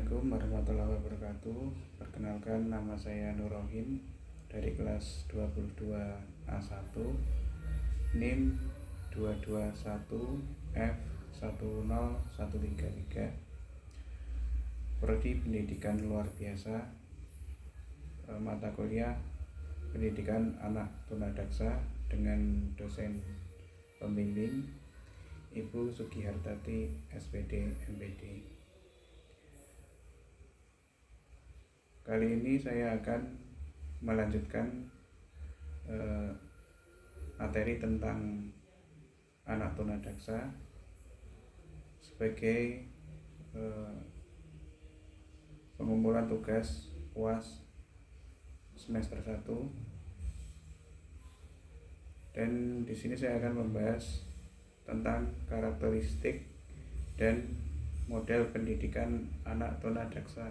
Assalamualaikum warahmatullahi wabarakatuh. Perkenalkan, nama saya Nur Rohim dari kelas 22A1, NIM 221F10133, Prodi Pendidikan Luar Biasa, mata kuliah Pendidikan Anak Tunadaksa dengan dosen pembimbing Ibu Sugihartati SPD MPD. Kali ini saya akan melanjutkan materi tentang anak tunadaksa sebagai pengumpulan tugas UAS semester 1. Dan di sini saya akan membahas tentang karakteristik dan model pendidikan anak tunadaksa.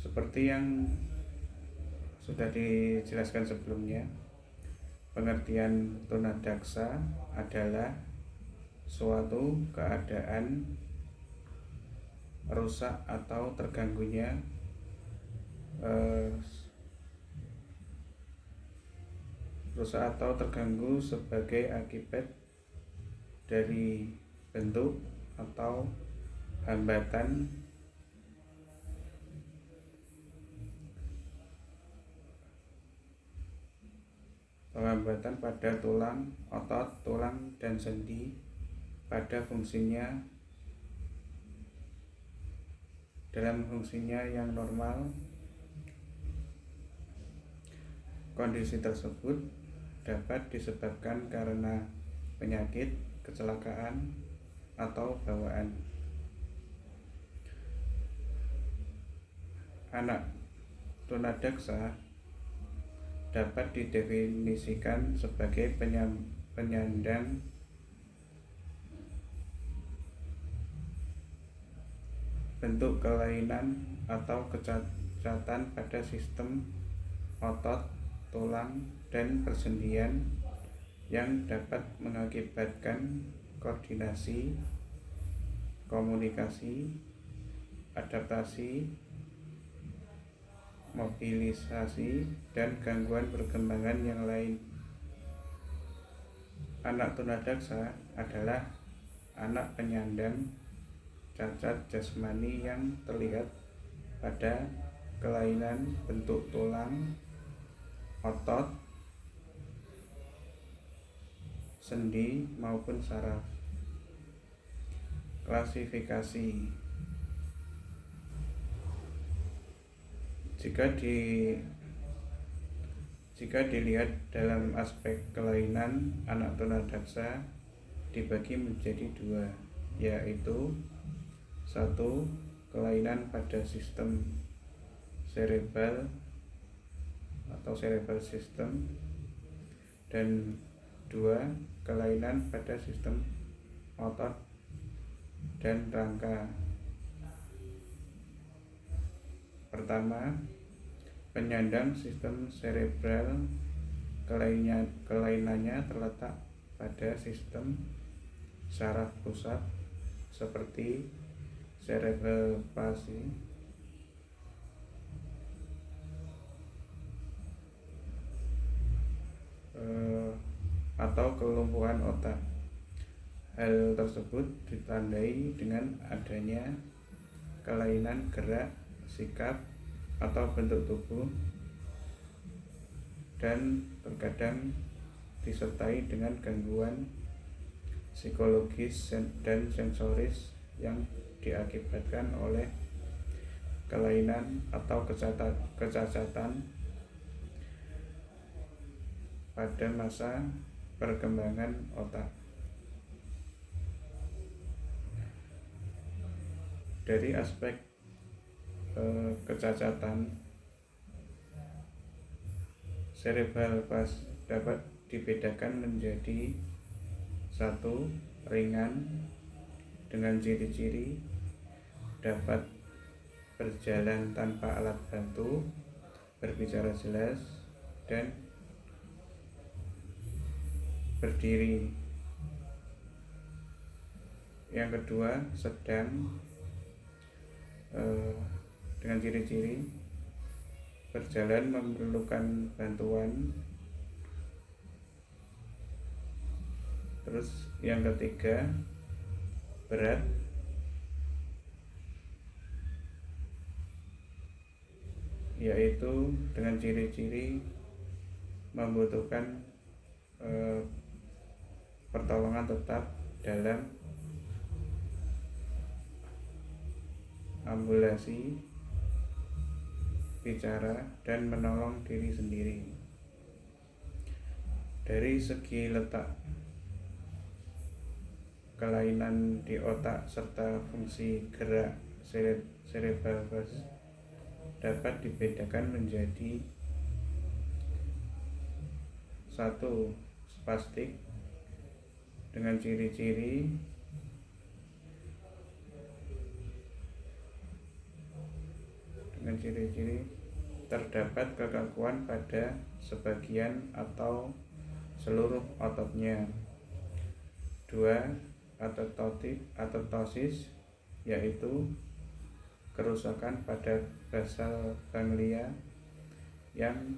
Seperti yang sudah dijelaskan sebelumnya, pengertian tunadaksa adalah suatu keadaan rusak atau terganggunya sebagai akibat dari bentuk atau hambatan pada tulang, otot, tulang, dan sendi pada dalam fungsinya yang normal. Kondisi tersebut dapat disebabkan karena penyakit, kecelakaan, atau bawaan. Anak tunadaksa dapat didefinisikan sebagai penyandang bentuk kelainan atau kecacatan pada sistem otot, tulang, dan persendian yang dapat mengakibatkan koordinasi, komunikasi, adaptasi, mobilisasi, dan gangguan perkembangan yang lain. Anak tunadaksa adalah anak penyandang cacat jasmani yang terlihat pada kelainan bentuk tulang, otot, sendi, maupun saraf. Klasifikasi. Jika dilihat dalam aspek kelainan, anak tunadaksa dibagi menjadi dua, yaitu 1. Kelainan pada sistem cerebral atau cerebral system, dan 2. Kelainan pada sistem otot dan rangka. Pertama, penyandang sistem cerebral, kelainannya terletak pada sistem saraf pusat seperti cerebral palsy, atau kelumpuhan otak. Hal tersebut ditandai dengan adanya kelainan gerak, sikap, atau bentuk tubuh, dan terkadang disertai dengan gangguan psikologis dan sensoris yang diakibatkan oleh kelainan atau kecacatan pada masa perkembangan otak. Dari aspek kecacatan cerebral palsy dapat dibedakan menjadi 1. Ringan dengan ciri-ciri dapat berjalan tanpa alat bantu, berbicara jelas, dan berdiri. Yang kedua, sedang, dengan ciri-ciri berjalan memerlukan bantuan. Terus yang ketiga, berat, yaitu dengan ciri-ciri membutuhkan pertolongan tetap dalam ambulasi, bicara, dan menolong diri sendiri. Dari segi letak kelainan di otak serta fungsi gerak cerebral dapat dibedakan menjadi: satu, spastik dengan ciri-ciri terdapat kekakuan pada sebagian atau seluruh ototnya. Dua, atetosis, yaitu kerusakan pada basal ganglia yang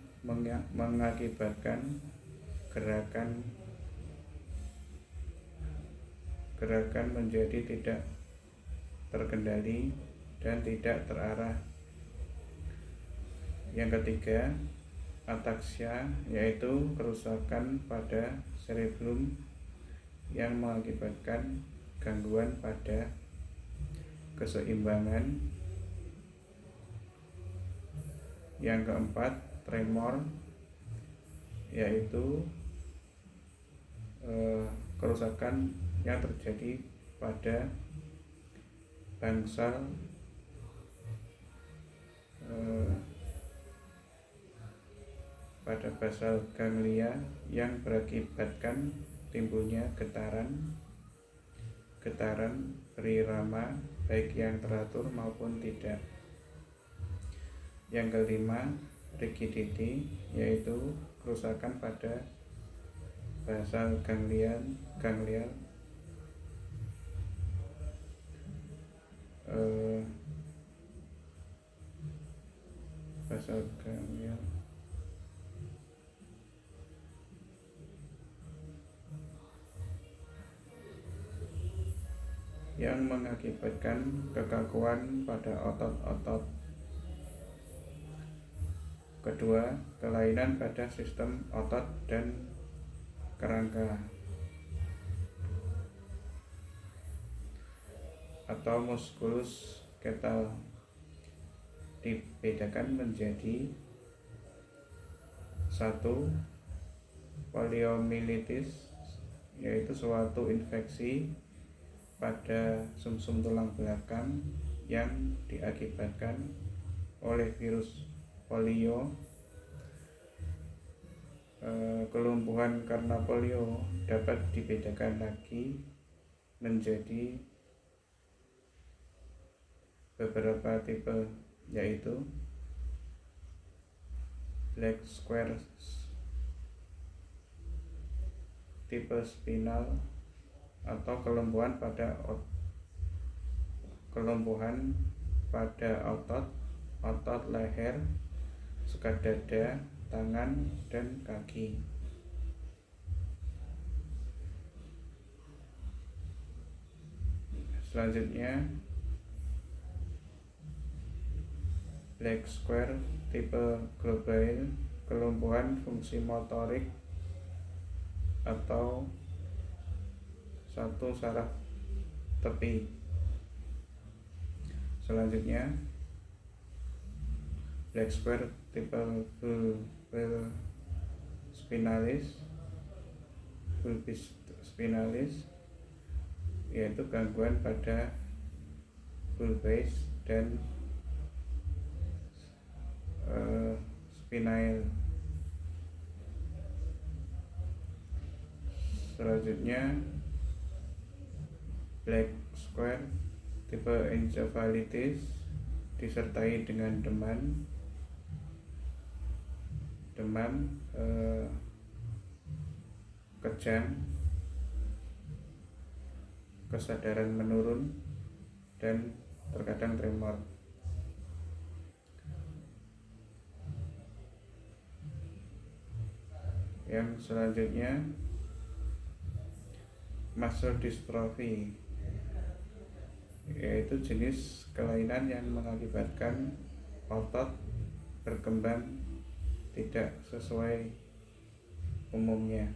mengakibatkan gerakan menjadi tidak terkendali dan tidak terarah. Yang ketiga, ataksia, yaitu kerusakan pada cerebrum yang mengakibatkan gangguan pada keseimbangan. Yang keempat, tremor, yaitu kerusakan yang terjadi pada bangsal basal ganglia yang berakibatkan timbulnya getaran berirama baik yang teratur maupun tidak. Yang kelima, rigidity, yaitu kerusakan pada basal ganglia yang mengakibatkan kekakuan pada otot-otot. Kedua, kelainan pada sistem otot dan kerangka atau musculus skeletal dibedakan menjadi: satu, poliomyelitis, yaitu suatu infeksi pada sumsum tulang belakang yang diakibatkan oleh virus polio. Kelumpuhan karena polio dapat dibedakan lagi menjadi beberapa tipe, yaitu black square tipe spinal atau kelumpuhan pada otot leher, sekat dada, tangan, dan kaki. Selanjutnya, black square tipe globule, kelumpuhan fungsi motorik atau satu saraf tepi. Selanjutnya, black square tipe bulbus spinalis, yaitu gangguan pada bulbus dan spinae. Selanjutnya, black square tipe encephalitis disertai dengan demam kejang, kesadaran menurun, dan terkadang tremor. Yang selanjutnya, muscle dystrophy, yaitu jenis kelainan yang mengakibatkan otot berkembang tidak sesuai umumnya.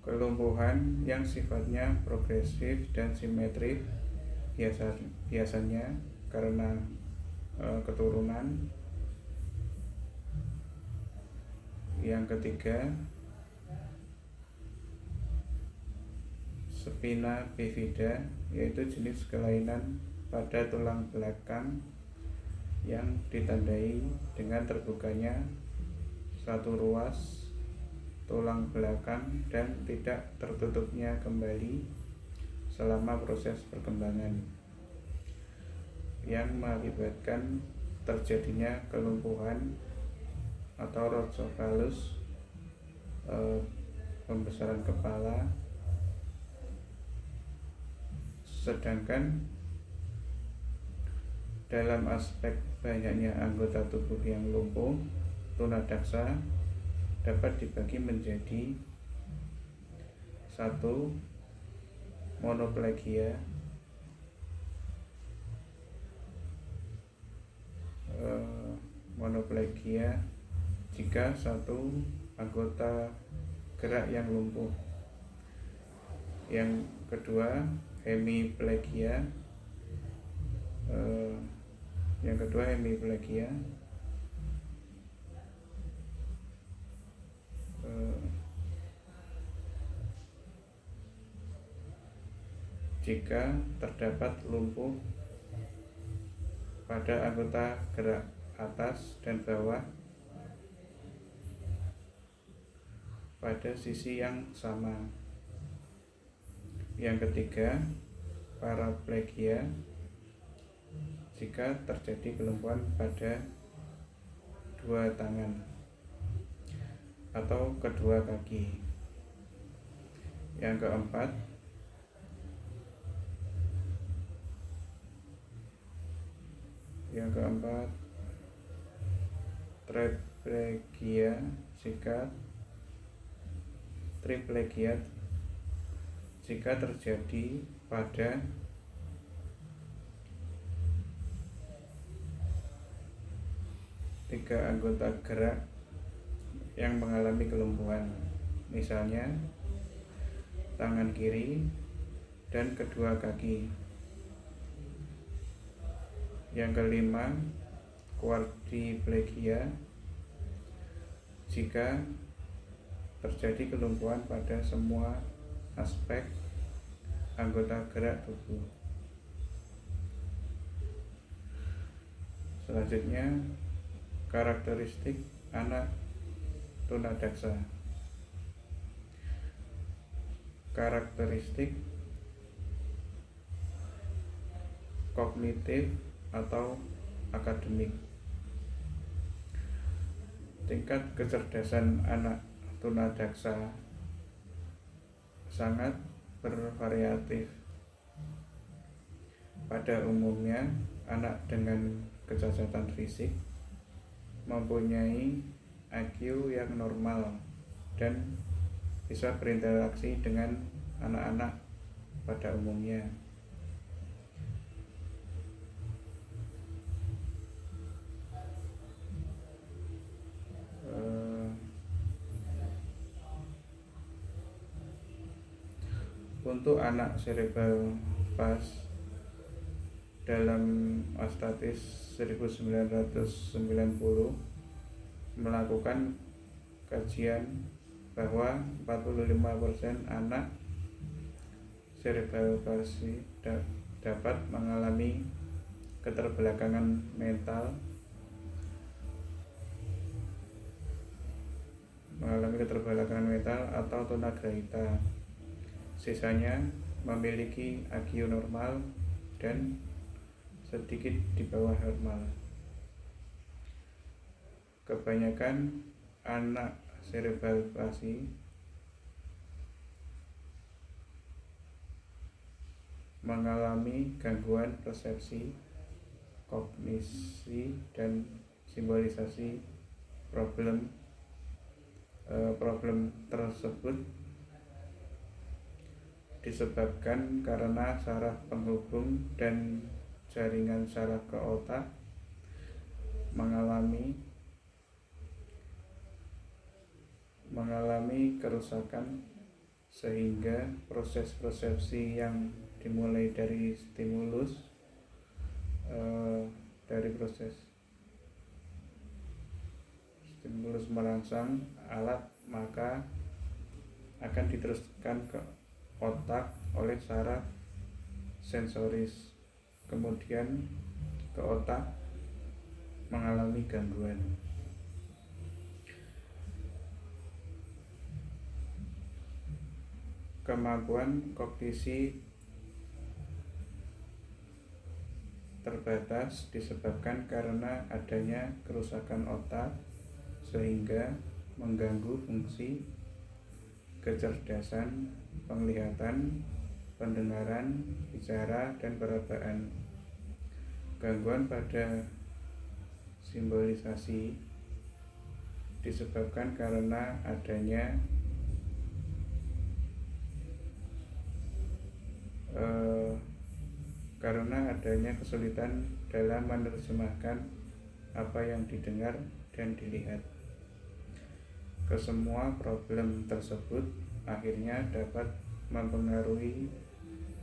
Kelumpuhan yang sifatnya progresif dan simetris biasanya karena keturunan. Yang ketiga, spina bifida, yaitu jenis kelainan pada tulang belakang yang ditandai dengan terbukanya satu ruas tulang belakang dan tidak tertutupnya kembali selama proses perkembangan, yang mengakibatkan terjadinya kelumpuhan atau rhodocephalus, pembesaran kepala. Sedangkan dalam aspek banyaknya anggota tubuh yang lumpuh, tunadaksa dapat dibagi menjadi 1. Monoplegia, jika satu anggota gerak yang lumpuh. Yang kedua, hemiplegia. Jika terdapat lumpuh pada anggota gerak atas dan bawah pada sisi yang sama. Yang ketiga, paraplegia, jika terjadi kelumpuhan pada dua tangan atau kedua kaki. Yang keempat, triplegia, jika terjadi pada tiga anggota gerak yang mengalami kelumpuhan, misalnya tangan kiri dan kedua kaki. Yang kelima, quadriplegia, jika terjadi kelumpuhan pada semua aspek anggota gerak tubuh. Selanjutnya, karakteristik anak tunadaksa. Karakteristik kognitif atau akademik. Tingkat kecerdasan anak tunadaksa sangat bervariatif. Pada umumnya, anak dengan kecacatan fisik mempunyai IQ yang normal dan bisa berinteraksi dengan anak-anak pada umumnya. Untuk anak cerebral palsy, dalam Astatis 1990 melakukan kajian bahwa 45% anak cerebral palsy dapat mengalami keterbelakangan mental atau tunagrahita. Sisanya memiliki IQ normal dan sedikit di bawah normal. Kebanyakan anak cerebral palsy mengalami gangguan persepsi, kognisi, dan simbolisasi. Problem tersebut disebabkan karena saraf penghubung dan jaringan saraf ke otak mengalami kerusakan, sehingga proses persepsi yang dimulai dari stimulus merangsang alat maka akan diteruskan ke otak oleh saraf sensoris, kemudian ke otak mengalami gangguan. Kemampuan kognisi terbatas disebabkan karena adanya kerusakan otak, sehingga mengganggu fungsi kecerdasan, penglihatan, pendengaran, bicara, dan perabaan. Gangguan pada simbolisasi disebabkan karena adanya kesulitan dalam menerjemahkan apa yang didengar dan dilihat. Kesemua problem tersebut akhirnya dapat mempengaruhi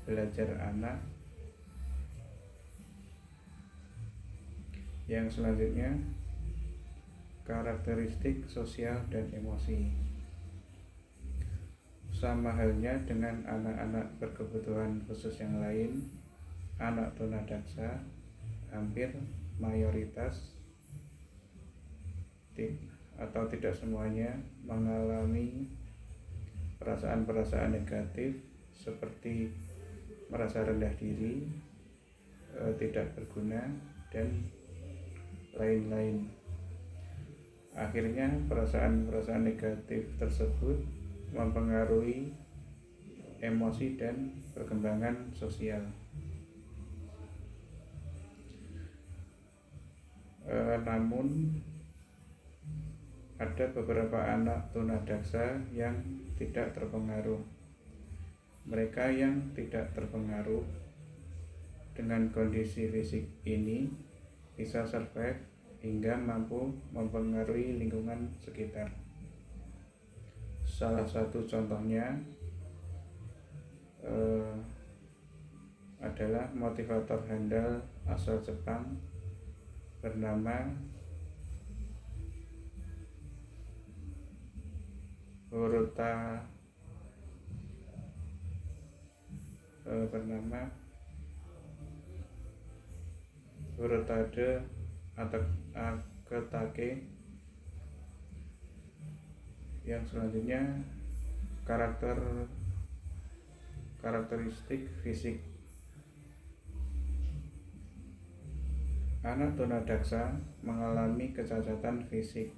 belajar anak. Yang selanjutnya, karakteristik sosial dan emosi. Sama halnya dengan anak-anak berkebutuhan khusus yang lain, anak tunadaksa hampir mayoritas atau tidak semuanya mengalami perasaan-perasaan negatif seperti merasa rendah diri, tidak berguna, dan lain-lain. Akhirnya perasaan-perasaan negatif tersebut mempengaruhi emosi dan perkembangan sosial. Namun ada beberapa anak tunadaksa yang tidak terpengaruh. Mereka yang tidak terpengaruh dengan kondisi fisik ini bisa survive hingga mampu mempengaruhi lingkungan sekitar. Salah satu contohnya adalah motivator handal asal Jepang bernama Hirotade Aketake. Yang selanjutnya, karakteristik fisik. Anak tunadaksa mengalami kecacatan fisik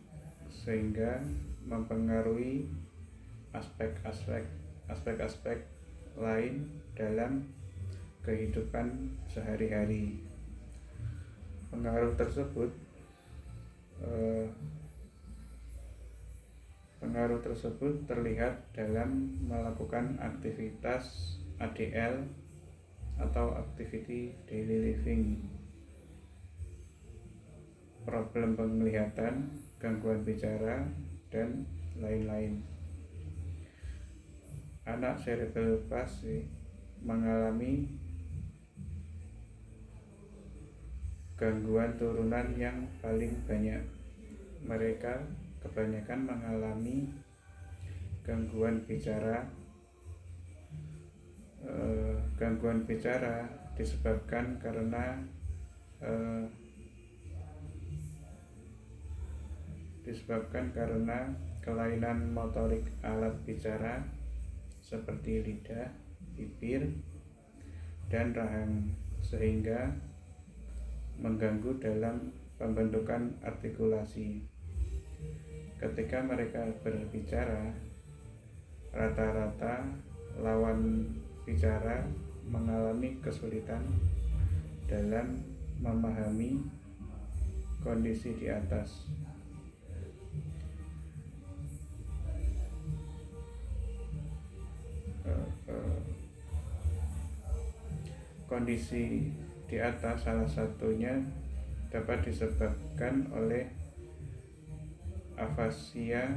sehingga mempengaruhi aspek-aspek lain dalam kehidupan sehari-hari. Pengaruh tersebut terlihat dalam melakukan aktivitas ADL atau activity daily living, problem penglihatan, gangguan bicara, dan lain-lain. Anak cerebral palsy mengalami gangguan turunan yang paling banyak. Mereka kebanyakan mengalami gangguan bicara. Gangguan bicara disebabkan karena kelainan motorik alat bicara seperti lidah, bibir, dan rahang, sehingga mengganggu dalam pembentukan artikulasi. ketika mereka berbicara, rata-rata lawan bicara mengalami kesulitan dalam memahami kondisi di atas. Kondisi di atas salah satunya dapat disebabkan oleh afasia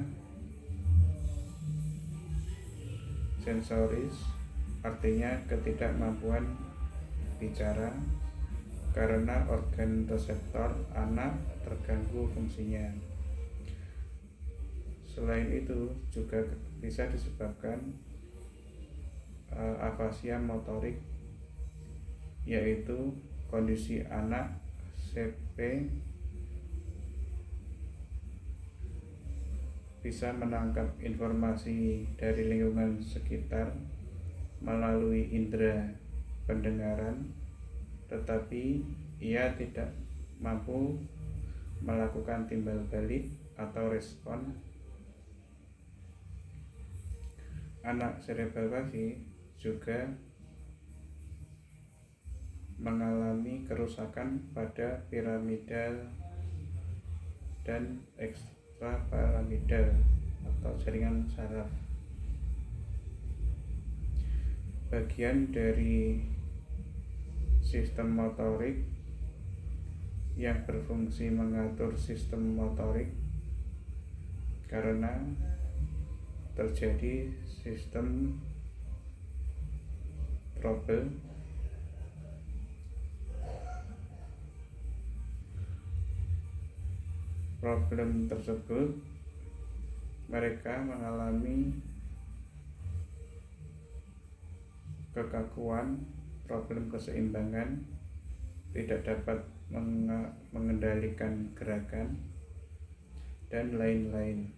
sensoris, artinya ketidakmampuan bicara karena organ reseptor anak terganggu fungsinya. Selain itu juga bisa disebabkan afasia motorik, yaitu kondisi anak CP bisa menangkap informasi dari lingkungan sekitar melalui indera pendengaran, tetapi ia tidak mampu melakukan timbal balik atau respon. Anak cerebral palsy juga mengalami kerusakan pada piramidal dan ekstrapiramidal atau jaringan saraf. Bagian dari sistem motorik yang berfungsi mengatur sistem motorik karena terjadi sistem trouble problem tersebut, mereka mengalami kekakuan, problem keseimbangan, tidak dapat mengendalikan gerakan, dan lain-lain.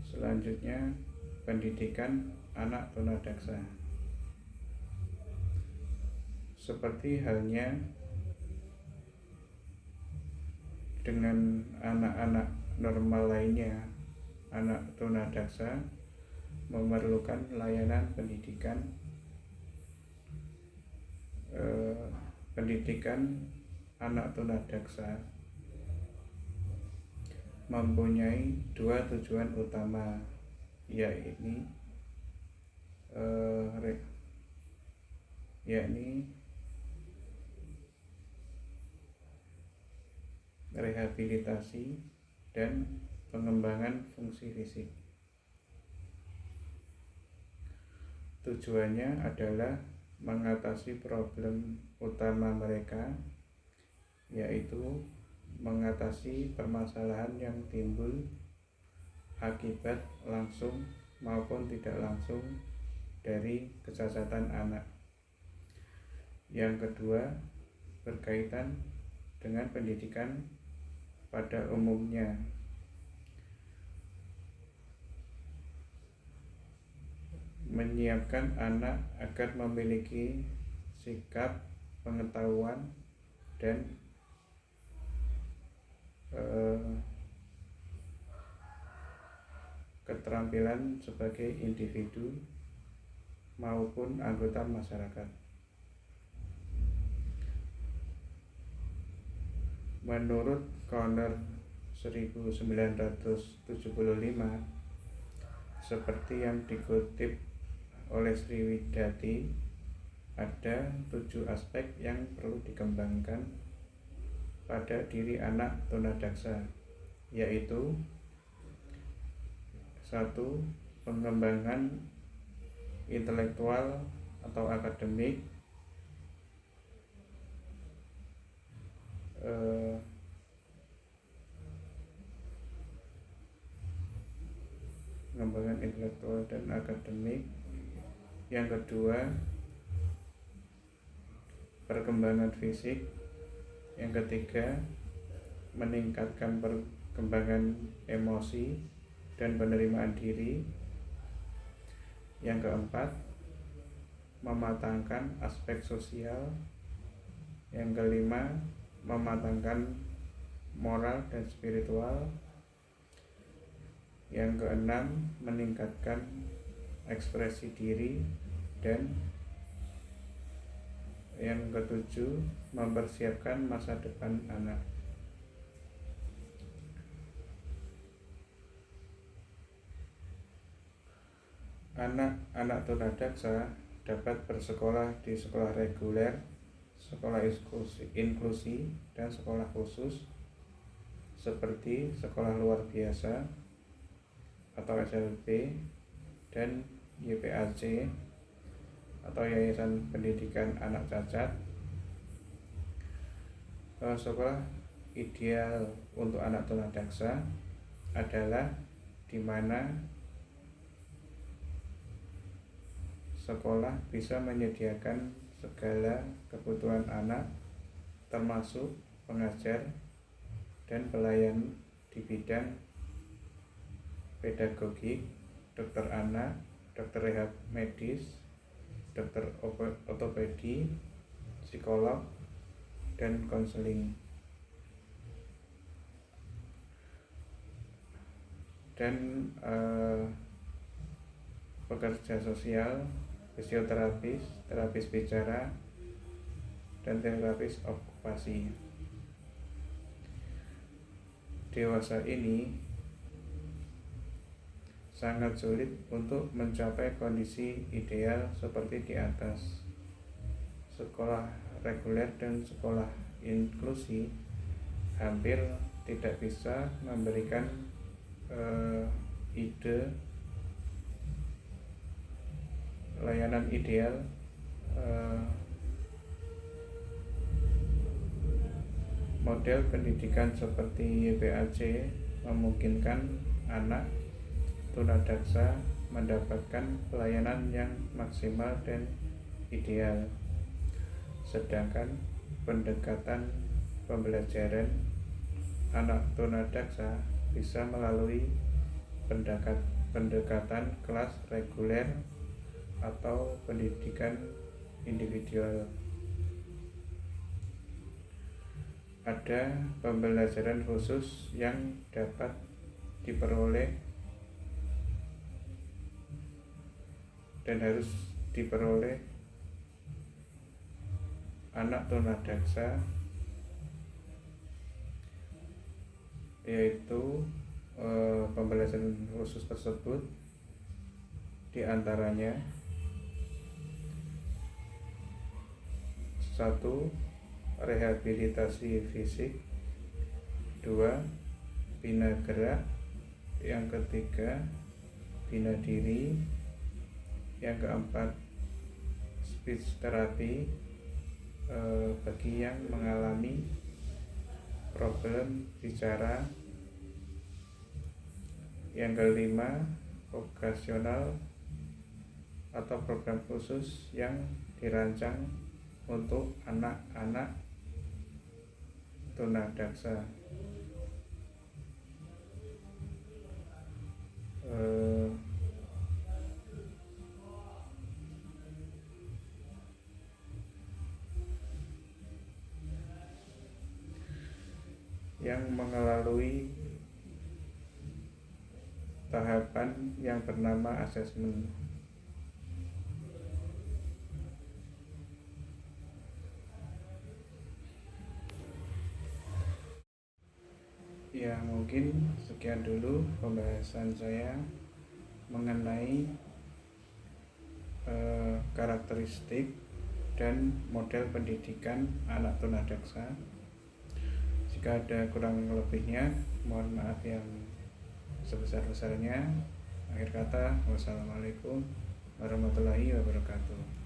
Selanjutnya, pendidikan anak tunadaksa. Seperti halnya dengan anak-anak normal lainnya, anak tunadaksa memerlukan layanan pendidikan. Pendidikan anak tunadaksa mempunyai dua tujuan utama, yakni rehabilitasi dan pengembangan fungsi fisik. Tujuannya adalah mengatasi problem utama mereka, yaitu mengatasi permasalahan yang timbul akibat langsung maupun tidak langsung dari kecacatan anak. Yang kedua, berkaitan dengan pendidikan pada umumnya. Menyiapkan anak agar memiliki sikap, pengetahuan, dan keterampilan sebagai individu maupun anggota masyarakat. Menurut Conner 1975, seperti yang dikutip oleh Sriwidati, ada 7 aspek yang perlu dikembangkan pada diri anak tunadaksa, yaitu 1. Pengembangan intelektual atau akademik, pengembangan intelektual dan akademik. Yang kedua, perkembangan fisik. Yang ketiga, meningkatkan perkembangan emosi dan penerimaan diri. Yang keempat, mematangkan aspek sosial. Yang kelima, mematangkan moral dan spiritual. Yang keenam, meningkatkan ekspresi diri. Dan yang ketujuh, mempersiapkan masa depan anak. Anak-anak tunadaksa dapat bersekolah di sekolah reguler, sekolah inklusi, dan sekolah khusus seperti sekolah luar biasa atau SLB dan YPAC atau Yayasan Pendidikan Anak Cacat. Sekolah ideal untuk anak tunadaksa adalah di mana sekolah bisa menyediakan segala kebutuhan anak, termasuk pengajar dan pelayan di bidang pedagogik, dokter anak, dokter rehab medis, dokter ortopedi, psikolog, dan konseling. Dan pekerja sosial, fisioterapis, terapis bicara, dan terapis okupasi. Dewasa ini sangat sulit untuk mencapai kondisi ideal seperti di atas. Sekolah reguler dan sekolah inklusi hampir tidak bisa memberikan ide layanan ideal model pendidikan seperti YPAC memungkinkan anak tunadaksa mendapatkan pelayanan yang maksimal dan ideal, sedangkan pendekatan pembelajaran anak tunadaksa bisa melalui pendekatan kelas reguler atau pendidikan individual. Ada pembelajaran khusus yang dapat diperoleh dan harus diperoleh anak tunadaksa, yaitu pembelajaran khusus tersebut diantaranya: 1. Rehabilitasi fisik. 2. Bina gerak. Yang ketiga, bina diri. Yang keempat, speech therapy bagi yang mengalami problem bicara. Yang kelima, vokasional atau program khusus yang dirancang untuk anak-anak tunadaksa. Yang melalui tahapan yang bernama asesmen. Ya, mungkin sekian dulu pembahasan saya mengenai karakteristik dan model pendidikan anak tunadaksa. Jika ada kurang lebihnya, mohon maaf yang sebesar-besarnya. Akhir kata, wassalamualaikum warahmatullahi wabarakatuh.